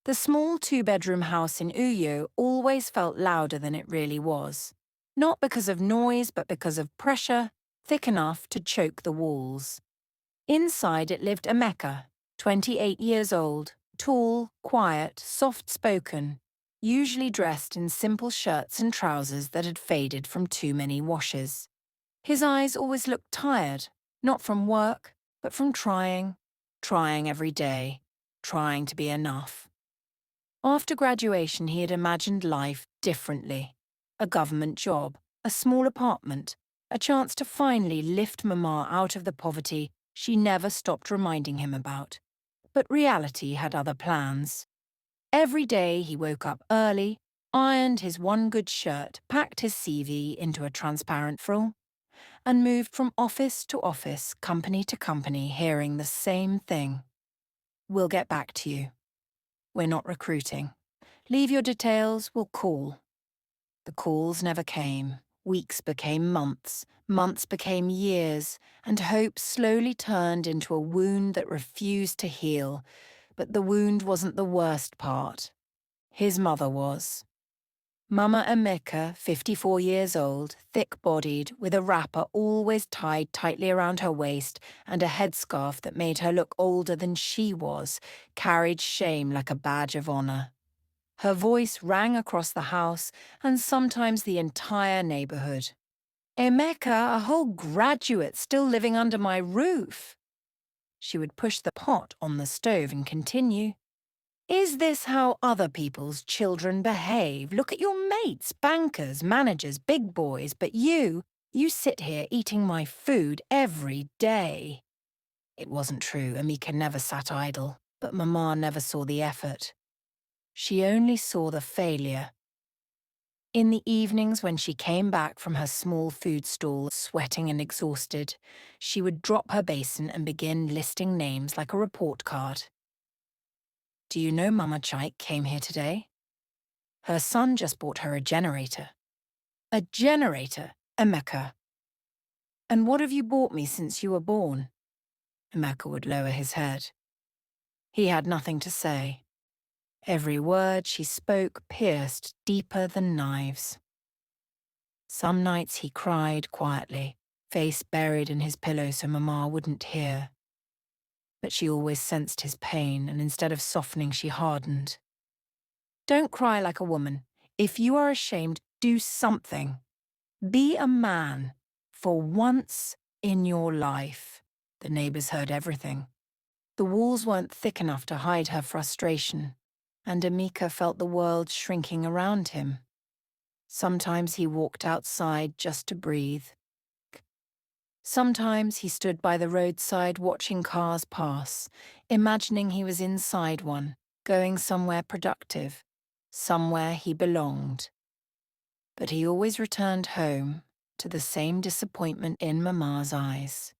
The small two-bedroom house in Uyo always felt louder than it really was. Not because of noise, but because of pressure, thick enough to choke the walls. Inside it lived Emeka, 28 years old, tall, quiet, soft-spoken, usually dressed in simple shirts and trousers that had faded from too many washes. His eyes always looked tired, not from work, but from trying every day, trying to be enough. After graduation, he had imagined life differently. A government job, a small apartment, a chance to finally lift Mama out of the poverty she never stopped reminding him about. But reality had other plans. Every day he woke up early, ironed his one good shirt, packed his CV into a transparent frill, and moved from office to office, company to company, hearing the same thing. "We'll get back to you. We're not recruiting. Leave your details, we'll call." The calls never came. Weeks became months, months became years, and hope slowly turned into a wound that refused to heal. But the wound wasn't the worst part. His mother was. Mama Emeka, 54 years old, thick-bodied, with a wrapper always tied tightly around her waist and a headscarf that made her look older than she was, carried shame like a badge of honor. Her voice rang across the house and sometimes the entire neighborhood. "Emeka, a whole graduate still living under my roof." She would push the pot on the stove and continue. "Is this how other people's children behave? Look at your mates, bankers, managers, big boys, but you sit here eating my food every day." It wasn't true. Emeka never sat idle, but Mama never saw the effort. She only saw the failure. In the evenings when she came back from her small food stall, sweating and exhausted, she would drop her basin and begin listing names like a report card. "Do you know Mama Chaik came here today? Her son just bought her a generator." "A generator, Emeka. And what have you bought me since you were born?" Emeka would lower his head. He had nothing to say. Every word she spoke pierced deeper than knives. Some nights he cried quietly, face buried in his pillow so Mama wouldn't hear. But she always sensed his pain, and instead of softening, she hardened. "Don't cry like a woman. If you are ashamed, do something. Be a man. For once in your life." The neighbors heard everything. The walls weren't thick enough to hide her frustration, and Emeka felt the world shrinking around him. Sometimes he walked outside just to breathe. Sometimes he stood by the roadside watching cars pass, imagining he was inside one, going somewhere productive, somewhere he belonged. But he always returned home to the same disappointment in Mama's eyes.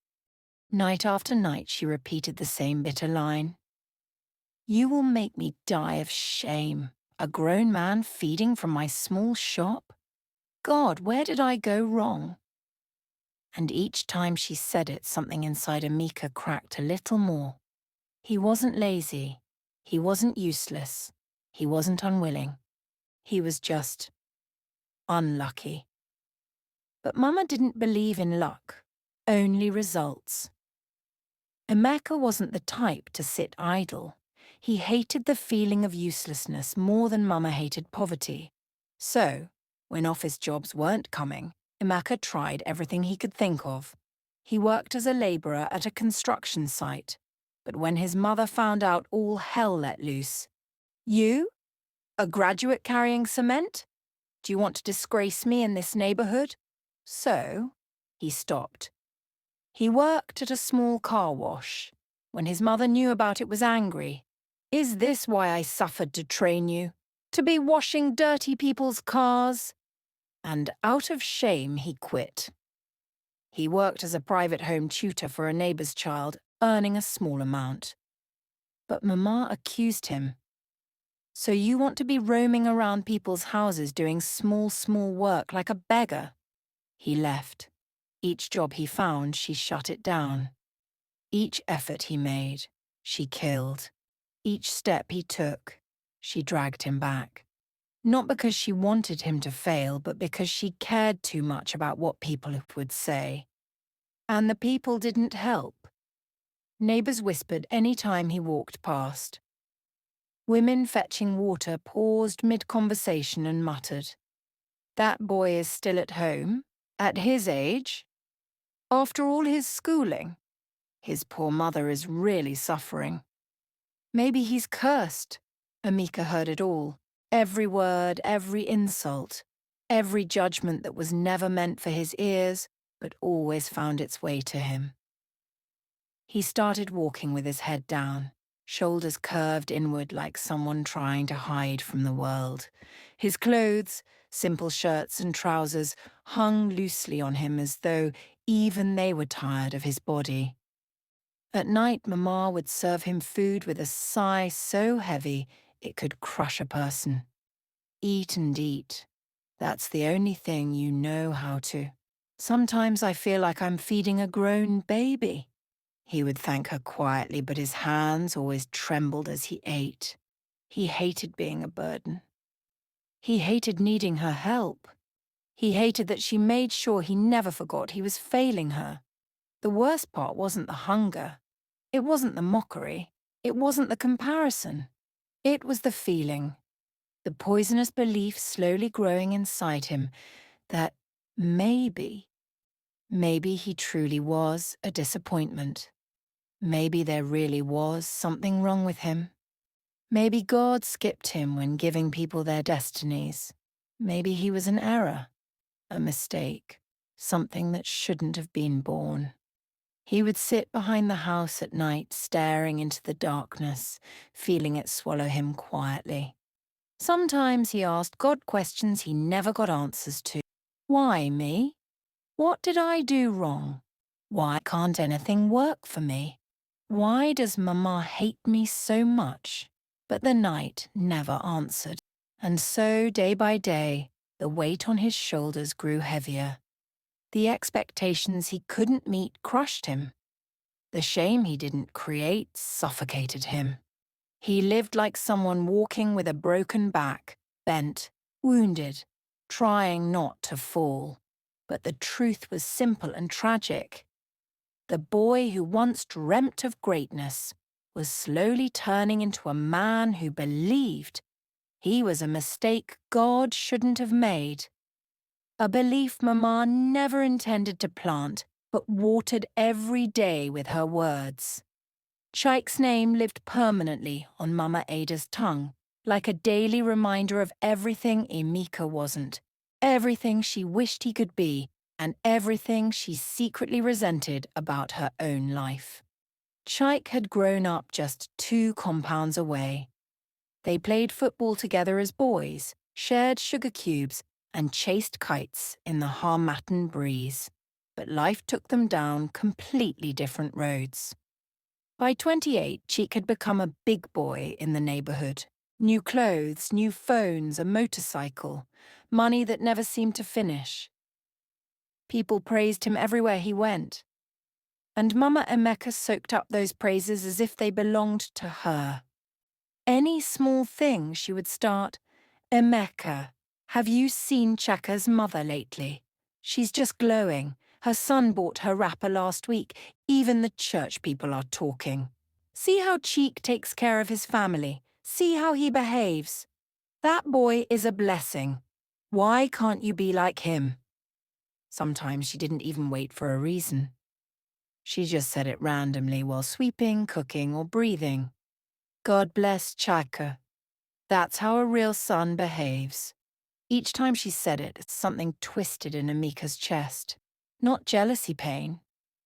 Night after night she repeated the same bitter line. "You will make me die of shame. A grown man feeding from my small shop? God, where did I go wrong?" And each time she said it, something inside Emeka cracked a little more. He wasn't lazy. He wasn't useless. He wasn't unwilling. He was just unlucky. But Mama didn't believe in luck, only results. Emeka wasn't the type to sit idle. He hated the feeling of uselessness more than Mama hated poverty. So, when office jobs weren't coming, Emeka tried everything he could think of. He worked as a labourer at a construction site, but when his mother found out, all hell let loose. "You? A graduate carrying cement? Do you want to disgrace me in this neighbourhood?" So, he stopped. He worked at a small car wash. When his mother knew about it, was angry. "Is this why I suffered to train you? To be washing dirty people's cars?" And out of shame, he quit. He worked as a private home tutor for a neighbour's child, earning a small amount. But Mama accused him. "So you want to be roaming around people's houses doing small work like a beggar?" He left. Each job he found, she shut it down. Each effort he made, she killed. Each step he took, She dragged him back. Not because she wanted him to fail, but because she cared too much about what people would say. And the people didn't help. Neighbours whispered any time he walked past. Women fetching water paused mid-conversation and muttered, "That boy is still at home? At his age? After all his schooling? His poor mother is really suffering. Maybe he's cursed." Amika heard it all. Every word, every insult, every judgment that was never meant for his ears, but always found its way to him. He started walking with his head down, shoulders curved inward like someone trying to hide from the world. His clothes, simple shirts and trousers, hung loosely on him as though even they were tired of his body. At night, Mama would serve him food with a sigh so heavy it could crush a person. "Eat and eat. That's the only thing you know how to. Sometimes I feel like I'm feeding a grown baby." He would thank her quietly, but his hands always trembled as he ate. He hated being a burden. He hated needing her help. He hated that she made sure he never forgot he was failing her. The worst part wasn't the hunger. It wasn't the mockery. It wasn't the comparison. It was the feeling, the poisonous belief slowly growing inside him that maybe he truly was a disappointment. Maybe there really was something wrong with him. Maybe God skipped him when giving people their destinies. Maybe he was an error, a mistake, something that shouldn't have been born. He would sit behind the house at night, staring into the darkness, feeling it swallow him quietly. Sometimes he asked God questions he never got answers to. Why me? What did I do wrong? Why can't anything work for me? Why does Mama hate me so much? But the night never answered. And so, day by day, the weight on his shoulders grew heavier. The expectations he couldn't meet crushed him. The shame he didn't create suffocated him. He lived like someone walking with a broken back, bent, wounded, trying not to fall. But the truth was simple and tragic. The boy who once dreamt of greatness was slowly turning into a man who believed he was a mistake God shouldn't have made. A belief Mama never intended to plant, but watered every day with her words. Chaik's name lived permanently on Mama Ada's tongue, like a daily reminder of everything Emika wasn't, everything she wished he could be, and everything she secretly resented about her own life. Chaik had grown up just 2 compounds away. They played football together as boys, shared sugar cubes, and chased kites in the Harmattan breeze. But life took them down completely different roads. By 28, Cheek had become a big boy in the neighbourhood. New clothes, new phones, a motorcycle, money that never seemed to finish. People praised him everywhere he went. And Mama Emeka soaked up those praises as if they belonged to her. Any small thing she would start, "Emeka, have you seen Chaka's mother lately? She's just glowing. Her son bought her wrapper last week. Even the church people are talking. See how Cheek takes care of his family. See how he behaves. That boy is a blessing. Why can't you be like him?" Sometimes she didn't even wait for a reason. She just said it randomly while sweeping, cooking, or breathing. God bless Chaka. That's how a real son behaves. Each time she said it, something twisted in Amika's chest. Not jealousy pain.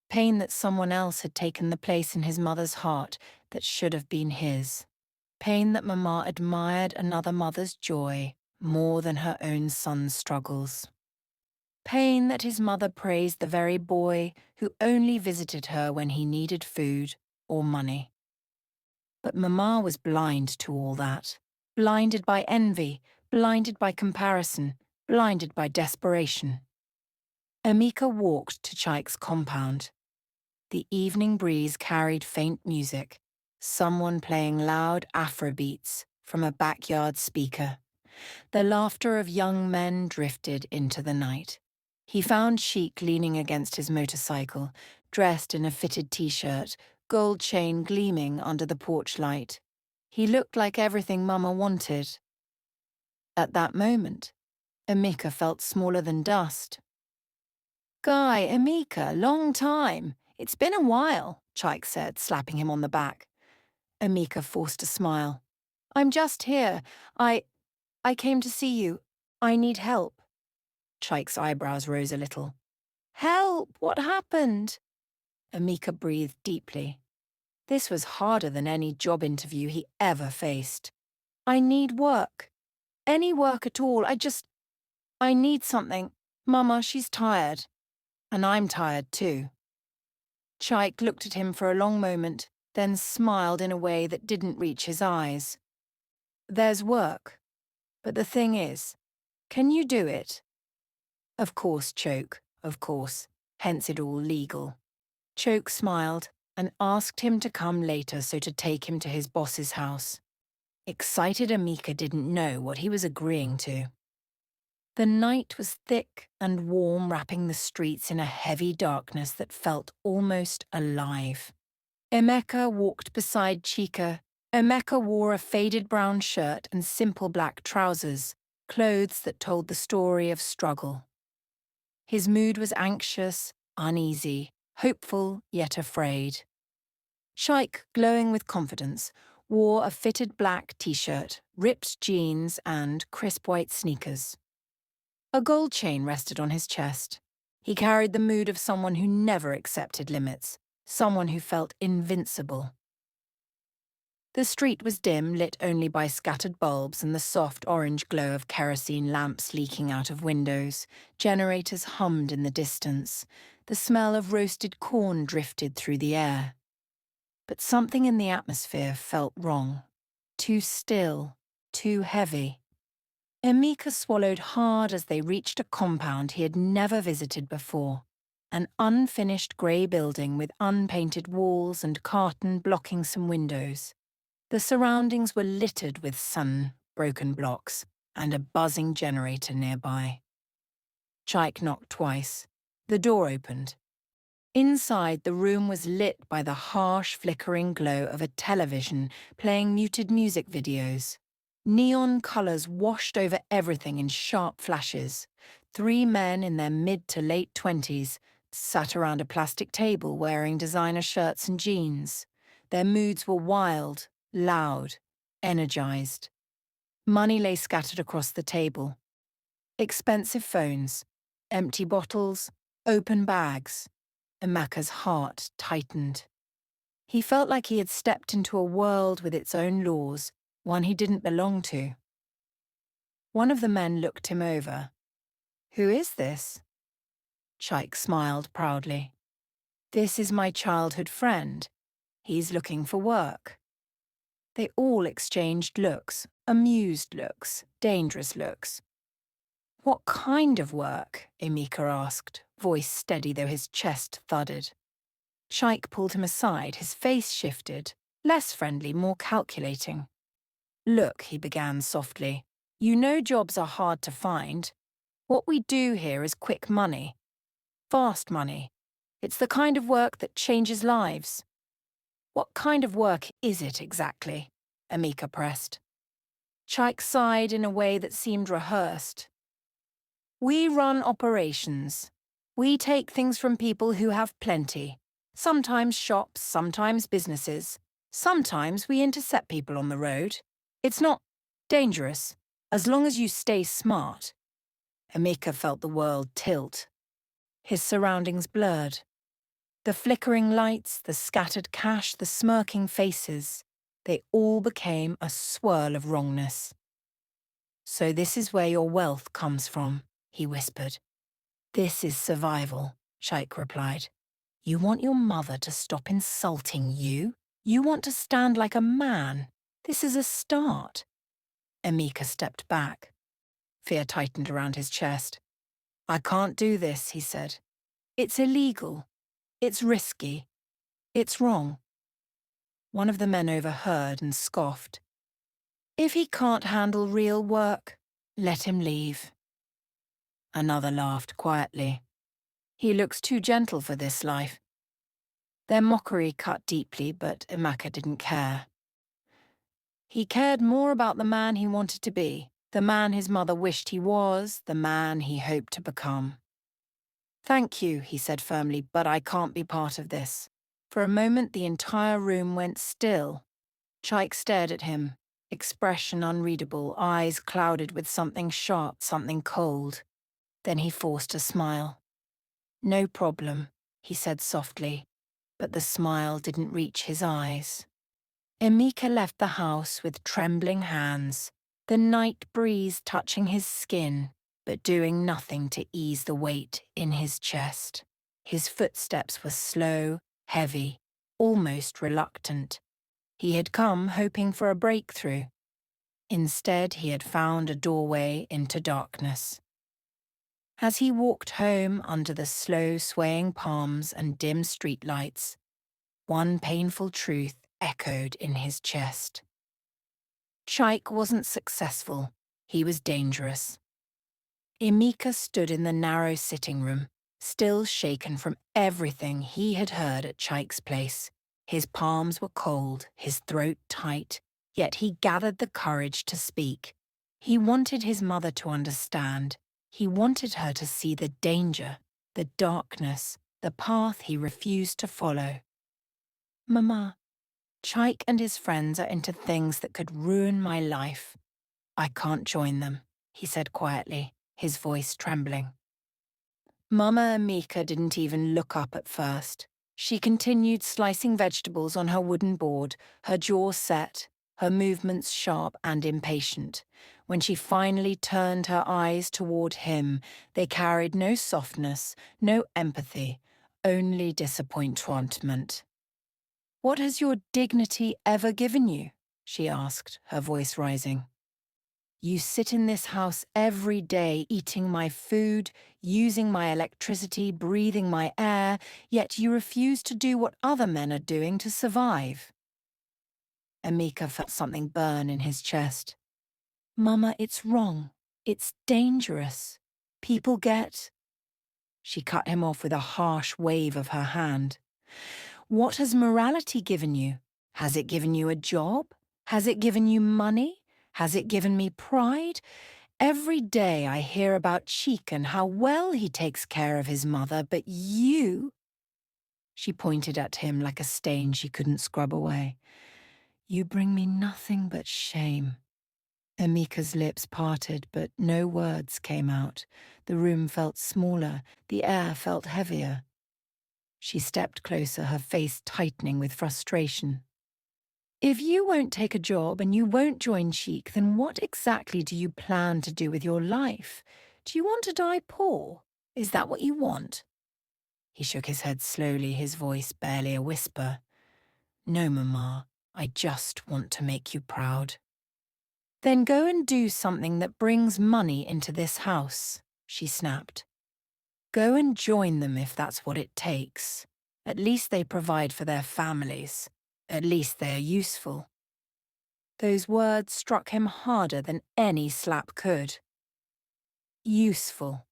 Pain that someone else had taken the place in his mother's heart that should have been his. Pain that Mama admired another mother's joy more than her own son's struggles. Pain that his mother praised the very boy who only visited her when he needed food or money. But Mama was blind to all that. Blinded by envy, blinded by comparison, blinded by desperation. Amika walked to Chaik's compound. The evening breeze carried faint music, someone playing loud Afrobeats from a backyard speaker. The laughter of young men drifted into the night. He found Sheik leaning against his motorcycle, dressed in a fitted t-shirt, gold chain gleaming under the porch light. He looked like everything Mama wanted. At that moment, Emeka felt smaller than dust. "Guy, Emeka, long time. It's been a while," Chaik said, slapping him on the back. Emeka forced a smile. "I'm just here. I came to see you. I need help." Chaik's eyebrows rose a little. "Help! What happened?" Emeka breathed deeply. This was harder than any job interview he ever faced. "I need work. Any work at all. I need something. Mama, she's tired. And I'm tired too." Chaik looked at him for a long moment, then smiled in a way that didn't reach his eyes. "There's work. But the thing is, can you do it?" Of course, Choke, of course. Hence it all legal. Choke smiled and asked him to come later so to take him to his boss's house. Excited Emeka didn't know what he was agreeing to. The night was thick and warm, wrapping the streets in a heavy darkness that felt almost alive. Emeka walked beside Chika. Emeka wore a faded brown shirt and simple black trousers, clothes that told the story of struggle. His mood was anxious, uneasy, hopeful yet afraid. Shaik, glowing with confidence, wore a fitted black t-shirt, ripped jeans and crisp white sneakers. A gold chain rested on his chest. He carried the mood of someone who never accepted limits, someone who felt invincible. The street was dim, lit only by scattered bulbs and the soft orange glow of kerosene lamps leaking out of windows. Generators hummed in the distance. The smell of roasted corn drifted through the air. But something in the atmosphere felt wrong. Too still, too heavy. Emeka swallowed hard as they reached a compound he had never visited before. An unfinished grey building with unpainted walls and carton blocking some windows. The surroundings were littered with sun-broken blocks and a buzzing generator nearby. Chaik knocked twice. The door opened. Inside, the room was lit by the harsh, flickering glow of a television playing muted music videos. Neon colours washed over everything in sharp flashes. 3 men in their mid to late 20s sat around a plastic table wearing designer shirts and jeans. Their moods were wild, loud, energized. Money lay scattered across the table. Expensive phones, empty bottles, open bags. Emeka's heart tightened. He felt like he had stepped into a world with its own laws, one he didn't belong to. One of the men looked him over. "Who is this?" Chaik smiled proudly. "This is my childhood friend. He's looking for work." They all exchanged looks, amused looks, dangerous looks. "What kind of work?" Emeka asked, voice steady though his chest thudded. Chaik pulled him aside, his face shifted, less friendly, more calculating. "Look," he began softly, "you know jobs are hard to find. What we do here is quick money. Fast money. It's the kind of work that changes lives." "What kind of work is it exactly?" Emeka pressed. Chaik sighed in a way that seemed rehearsed. "We run operations. We take things from people who have plenty. Sometimes shops, sometimes businesses. Sometimes we intercept people on the road. It's not dangerous, as long as you stay smart." Emeka felt the world tilt. His surroundings blurred. The flickering lights, the scattered cash, the smirking faces, they all became a swirl of wrongness. "So this is where your wealth comes from," he whispered. "This is survival," Shaik replied. "You want your mother to stop insulting you? You want to stand like a man? This is a start." Emeka stepped back. Fear tightened around his chest. "I can't do this," he said. "It's illegal. It's risky. It's wrong." One of the men overheard and scoffed. If he can't handle real work, let him leave. Another laughed quietly. He looks too gentle for this life. Their mockery cut deeply, but Emeka didn't care. He cared more about the man he wanted to be, the man his mother wished he was, the man he hoped to become. "Thank you," he said firmly, "but I can't be part of this." For a moment, the entire room went still. Chaik stared at him, expression unreadable, eyes clouded with something sharp, something cold. Then he forced a smile. "No problem," he said softly, but the smile didn't reach his eyes. Emeka left the house with trembling hands, the night breeze touching his skin, but doing nothing to ease the weight in his chest. His footsteps were slow, heavy, almost reluctant. He had come hoping for a breakthrough. Instead, he had found a doorway into darkness. As he walked home under the slow swaying palms and dim streetlights, one painful truth echoed in his chest. Chaik wasn't successful, he was dangerous. Emeka stood in the narrow sitting room, still shaken from everything he had heard at Chaik's place. His palms were cold, his throat tight, yet he gathered the courage to speak. He wanted his mother to understand. He wanted her to see the danger, the darkness, the path he refused to follow. "Mama, Chaik and his friends are into things that could ruin my life. I can't join them," he said quietly, his voice trembling. Mama Emeka didn't even look up at first. She continued slicing vegetables on her wooden board, her jaw set, her movements sharp and impatient. When she finally turned her eyes toward him, they carried no softness, no empathy, only disappointment. "What has your dignity ever given you?" she asked, her voice rising. "You sit in this house every day, eating my food, using my electricity, breathing my air, yet you refuse to do what other men are doing to survive." Emeka felt something burn in his chest. "Mama, it's wrong. It's dangerous. People get—" She cut him off with a harsh wave of her hand. "What has morality given you? Has it given you a job? Has it given you money? Has it given me pride? Every day I hear about Cheek and how well he takes care of his mother, but you—" She pointed at him like a stain she couldn't scrub away. "You bring me nothing but shame." Emeka's lips parted, but no words came out. The room felt smaller, the air felt heavier. She stepped closer, her face tightening with frustration. "If you won't take a job and you won't join Cheek, then what exactly do you plan to do with your life? Do you want to die poor? Is that what you want?" He shook his head slowly, his voice barely a whisper. "No, Mama, I just want to make you proud." "Then go and do something that brings money into this house," she snapped. "Go and join them if that's what it takes. At least they provide for their families. At least they are useful." Those words struck him harder than any slap could. Useful.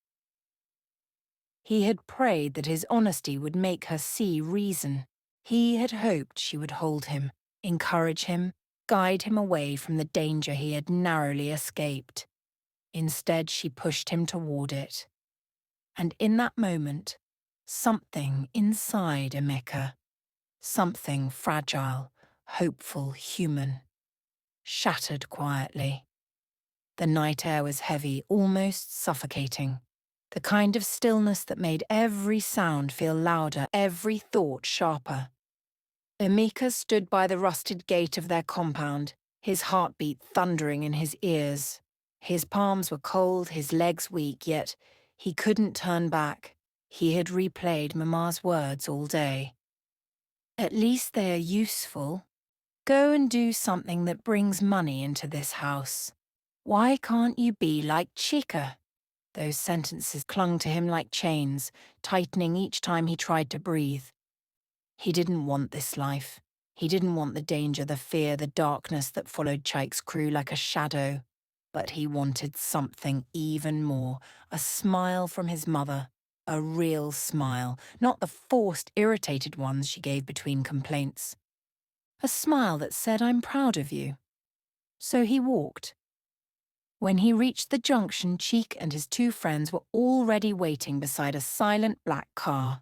He had prayed that his honesty would make her see reason. He had hoped she would hold him, encourage him, guide him away from the danger he had narrowly escaped. Instead, she pushed him toward it. And in that moment, something inside Emeka, something fragile, hopeful, human, shattered quietly. The night air was heavy, almost suffocating. The kind of stillness that made every sound feel louder, every thought sharper. Emeka stood by the rusted gate of their compound, his heartbeat thundering in his ears. His palms were cold, his legs weak, yet he couldn't turn back. He had replayed Mama's words all day. At least they are useful. Go and do something that brings money into this house. Why can't you be like Chika? Those sentences clung to him like chains, tightening each time he tried to breathe. He didn't want this life. He didn't want the danger, the fear, the darkness that followed Chaik's crew like a shadow. But he wanted something even more, a smile from his mother. A real smile, not the forced, irritated ones she gave between complaints. A smile that said, "I'm proud of you." So he walked. When he reached the junction, Cheek and his two friends were already waiting beside a silent black car.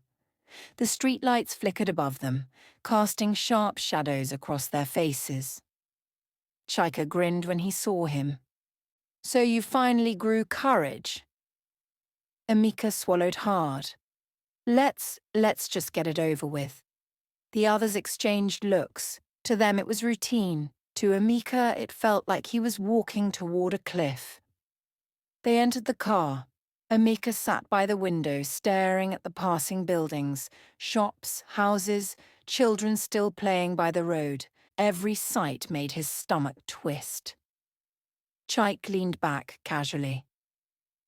The streetlights flickered above them, casting sharp shadows across their faces. Chaika grinned when he saw him. "So you finally grew courage?" Emika swallowed hard. Let's just get it over with." The others exchanged looks. To them it was routine. To Emika it felt like he was walking toward a cliff. They entered the car. Emika sat by the window, staring at the passing buildings, shops, houses, children still playing by the road. Every sight made his stomach twist. Chaik leaned back casually.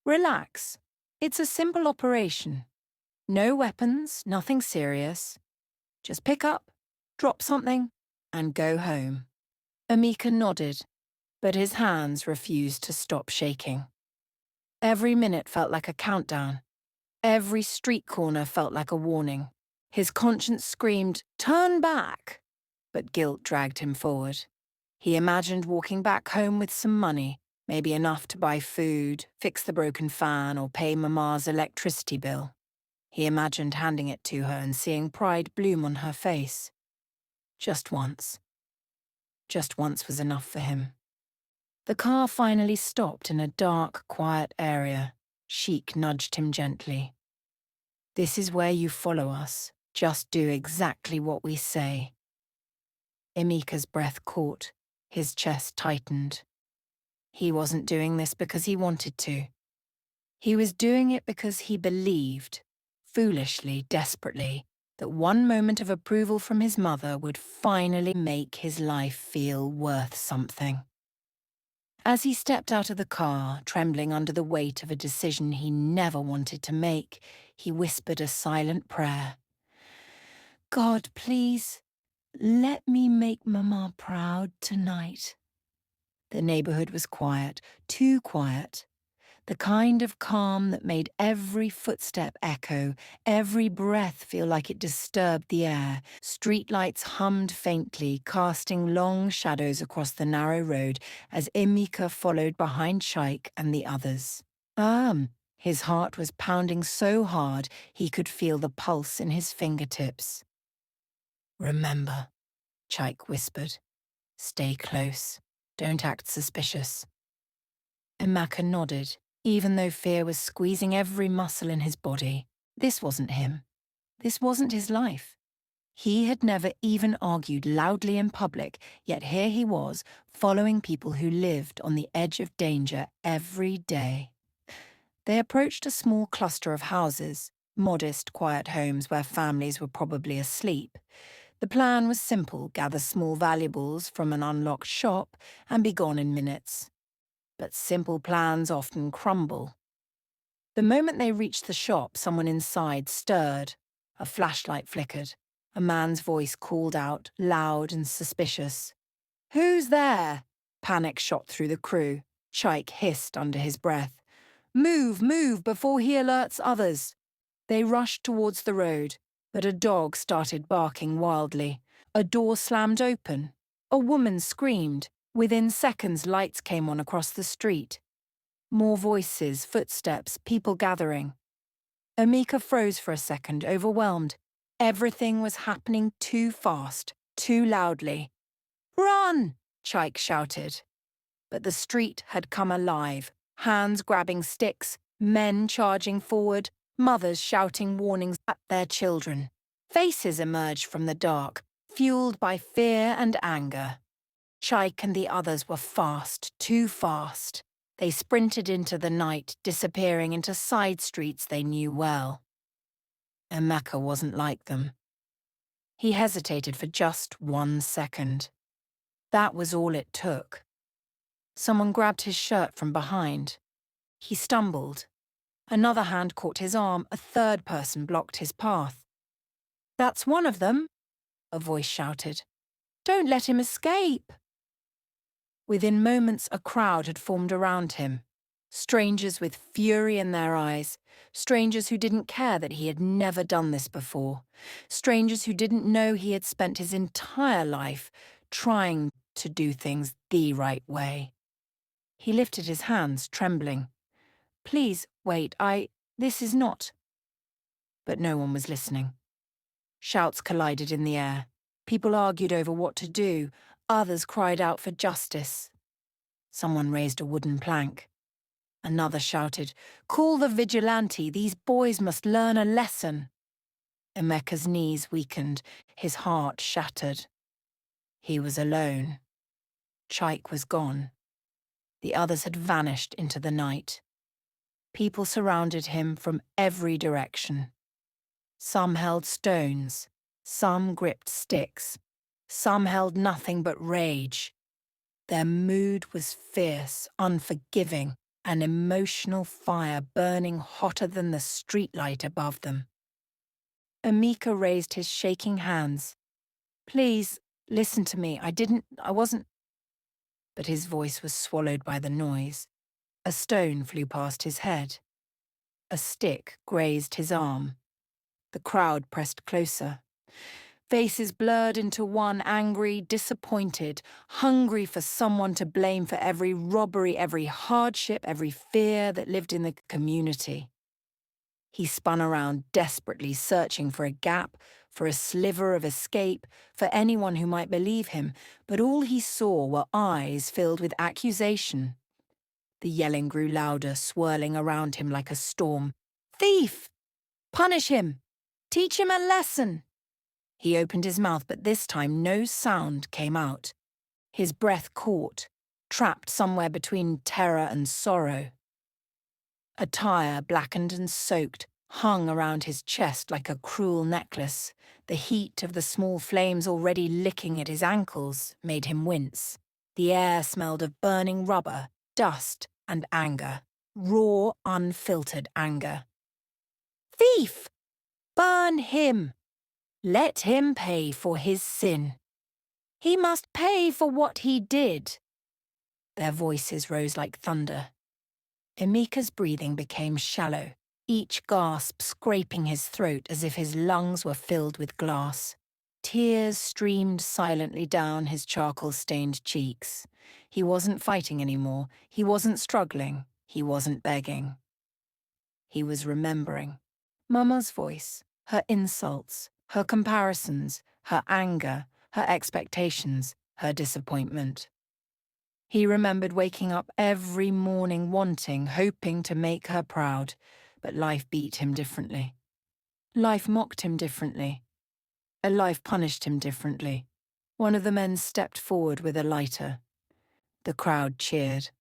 "Relax. It's a simple operation. No weapons, nothing serious. Just pick up, drop something, and go home." Emika nodded, but his hands refused to stop shaking. Every minute felt like a countdown. Every street corner felt like a warning. His conscience screamed, "Turn back!" But guilt dragged him forward. He imagined walking back home with some money, maybe enough to buy food, fix the broken fan, or pay Mama's electricity bill. He imagined handing it to her and seeing pride bloom on her face. Just once. Just once was enough for him. The car finally stopped in a dark, quiet area. Sheik nudged him gently. "This is where you follow us. Just do exactly what we say." Emika's breath caught. His chest tightened. He wasn't doing this because he wanted to. He was doing it because he believed, foolishly, desperately, that one moment of approval from his mother would finally make his life feel worth something. As he stepped out of the car, trembling under the weight of a decision he never wanted to make, he whispered a silent prayer. "God, please, let me make Mama proud tonight." The neighborhood was quiet, too quiet. The kind of calm that made every footstep echo, every breath feel like it disturbed the air. Streetlights hummed faintly, casting long shadows across the narrow road as Emika followed behind Chaik and the others. His heart was pounding so hard he could feel the pulse in his fingertips. "Remember," Chaik whispered. "Stay close. Don't act suspicious." Emeka nodded, even though fear was squeezing every muscle in his body. This wasn't him. This wasn't his life. He had never even argued loudly in public, yet here he was, following people who lived on the edge of danger every day. They approached a small cluster of houses, modest, quiet homes where families were probably asleep. The plan was simple: gather small valuables from an unlocked shop and be gone in minutes. But simple plans often crumble. The moment they reached the shop, someone inside stirred. A flashlight flickered. A man's voice called out, loud and suspicious. "Who's there?" Panic shot through the crew. Chaik hissed under his breath. "Move, move, before he alerts others." They rushed towards the road, but a dog started barking wildly. A door slammed open. A woman screamed. Within seconds, lights came on across the street. More voices, footsteps, people gathering. Emika froze for a second, overwhelmed. Everything was happening too fast, too loudly. "Run!" Chaik shouted. But the street had come alive, hands grabbing sticks, men charging forward, mothers shouting warnings at their children. Faces emerged from the dark, fueled by fear and anger. Chaik and the others were fast, too fast. They sprinted into the night, disappearing into side streets they knew well. Emeka wasn't like them. He hesitated for just 1 second. That was all it took. Someone grabbed his shirt from behind. He stumbled. Another hand caught his arm. A third person blocked his path. "That's one of them," a voice shouted. Don't let him escape! Within moments, a crowd had formed around him. Strangers with fury in their eyes, strangers who didn't care that he had never done this before, strangers who didn't know he had spent his entire life trying to do things the right way. He lifted his hands, trembling. Please, wait, this is not. But no one was listening. Shouts collided in the air. People argued over what to do. Others cried out for justice. Someone raised a wooden plank. Another shouted, "Call the vigilante, these boys must learn a lesson." Emeka's knees weakened, his heart shattered. He was alone. Chaik was gone. The others had vanished into the night. People surrounded him from every direction. Some held stones, some gripped sticks, some held nothing but rage. Their mood was fierce, unforgiving, an emotional fire burning hotter than the streetlight above them. Emeka raised his shaking hands. Please, listen to me. I wasn't... But his voice was swallowed by the noise. A stone flew past his head. A stick grazed his arm. The crowd pressed closer. Faces blurred into one, angry, disappointed, hungry for someone to blame for every robbery, every hardship, every fear that lived in the community. He spun around desperately, searching for a gap, for a sliver of escape, for anyone who might believe him, but all he saw were eyes filled with accusation. The yelling grew louder, swirling around him like a storm. "Thief! Punish him! Teach him a lesson!" He opened his mouth, but this time no sound came out. His breath caught, trapped somewhere between terror and sorrow. A tire, blackened and soaked, hung around his chest like a cruel necklace. The heat of the small flames already licking at his ankles made him wince. The air smelled of burning rubber, dust, and anger. Raw, unfiltered anger. "Thief! Burn him! Let him pay for his sin. He must pay for what he did." Their voices rose like thunder. Emeka's breathing became shallow, each gasp scraping his throat as if his lungs were filled with glass. Tears streamed silently down his charcoal-stained cheeks. He wasn't fighting anymore. He wasn't struggling. He wasn't begging. He was remembering. Mama's voice, her insults, her comparisons, her anger, her expectations, her disappointment. He remembered waking up every morning wanting, hoping to make her proud, but life beat him differently. Life mocked him differently. A life punished him differently. One of the men stepped forward with a lighter. The crowd cheered.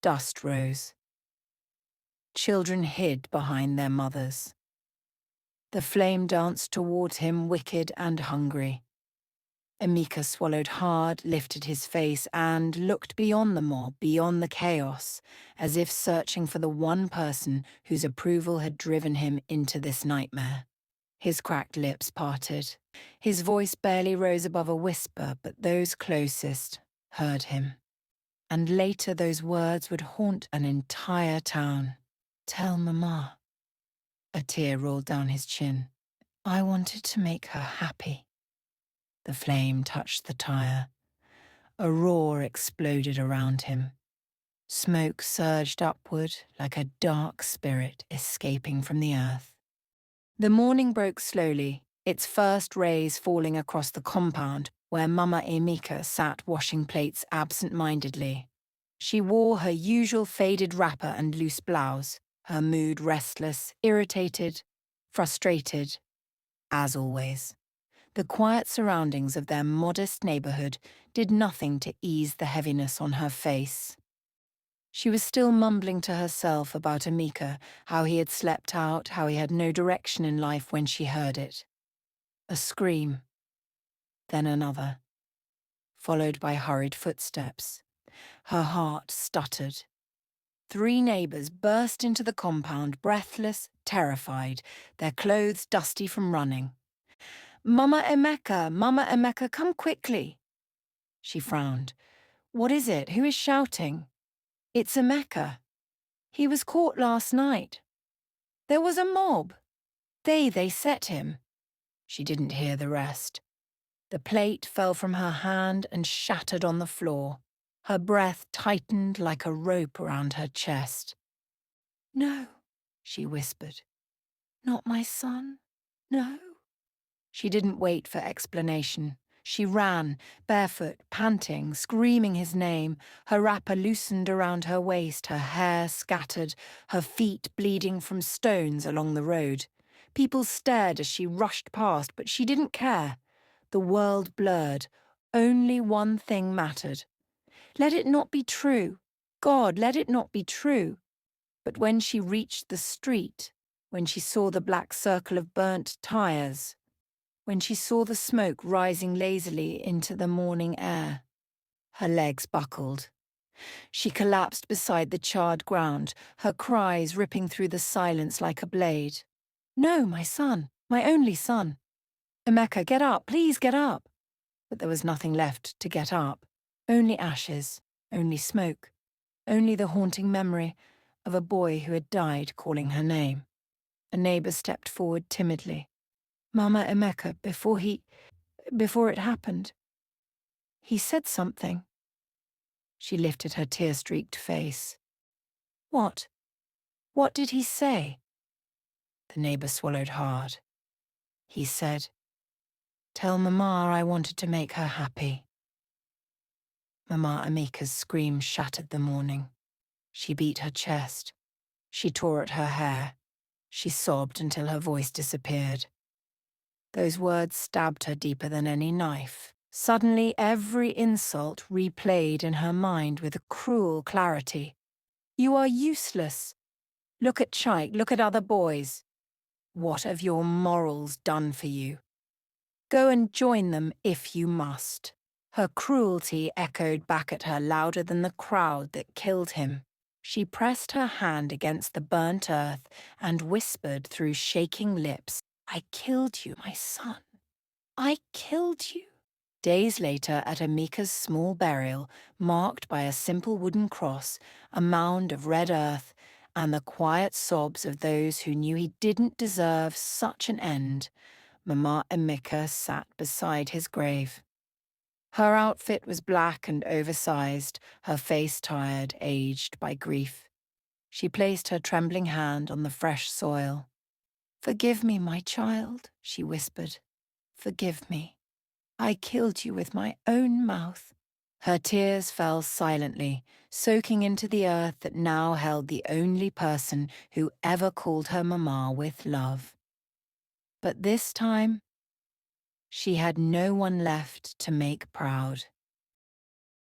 Dust rose. Children hid behind their mothers. The flame danced toward him, wicked and hungry. Emeka swallowed hard, lifted his face, and looked beyond the mob, beyond the chaos, as if searching for the one person whose approval had driven him into this nightmare. His cracked lips parted. His voice barely rose above a whisper, but those closest heard him. And later those words would haunt an entire town. "Tell Mama." A tear rolled down his chin. "I wanted to make her happy." The flame touched the tire. A roar exploded around him. Smoke surged upward like a dark spirit escaping from the earth. The morning broke slowly, its first rays falling across the compound where Mama Emeka sat washing plates absent-mindedly. She wore her usual faded wrapper and loose blouse, her mood restless, irritated, frustrated, as always. The quiet surroundings of their modest neighborhood did nothing to ease the heaviness on her face. She was still mumbling to herself about Emeka, how he had slept out, how he had no direction in life when she heard it. A scream, then another, followed by hurried footsteps. Her heart stuttered. 3 neighbors burst into the compound, breathless, terrified, their clothes dusty from running. Mama Emeka, come quickly." She frowned. What is it? Who is shouting? It's Emeka. He was caught last night. There was a mob. They set him. She didn't hear the rest. The plate fell from her hand and shattered on the floor. Her breath tightened like a rope around her chest. No, she whispered. Not my son. No. She didn't wait for explanation. She ran, barefoot, panting, screaming his name, her wrapper loosened around her waist, her hair scattered, her feet bleeding from stones along the road. People stared as she rushed past, but she didn't care. The world blurred. Only one thing mattered. Let it not be true. God, let it not be true. But when she reached the street, when she saw the black circle of burnt tires, when she saw the smoke rising lazily into the morning air, her legs buckled. She collapsed beside the charred ground, her cries ripping through the silence like a blade. No, my son, my only son. Emeka, get up, please get up. But there was nothing left to get up. Only ashes, only smoke, only the haunting memory of a boy who had died calling her name. A neighbour stepped forward timidly. Mama Emeka, before it happened. He said something. She lifted her tear-streaked face. What? What did he say? The neighbour swallowed hard. He said, Tell Mama I wanted to make her happy. Mama Amika's scream shattered the morning. She beat her chest. She tore at her hair. She sobbed until her voice disappeared. Those words stabbed her deeper than any knife. Suddenly, every insult replayed in her mind with a cruel clarity. You are useless. Look at Chike, look at other boys. What have your morals done for you? Go and join them if you must. Her cruelty echoed back at her louder than the crowd that killed him. She pressed her hand against the burnt earth and whispered through shaking lips, I killed you, my son. I killed you. Days later, at Amika's small burial, marked by a simple wooden cross, a mound of red earth, and the quiet sobs of those who knew he didn't deserve such an end, Mama Emeka sat beside his grave. Her outfit was black and oversized, her face tired, aged by grief. She placed her trembling hand on the fresh soil. Forgive me, my child, she whispered. Forgive me. I killed you with my own mouth. Her tears fell silently, soaking into the earth that now held the only person who ever called her Mama with love. But this time, she had no one left to make proud.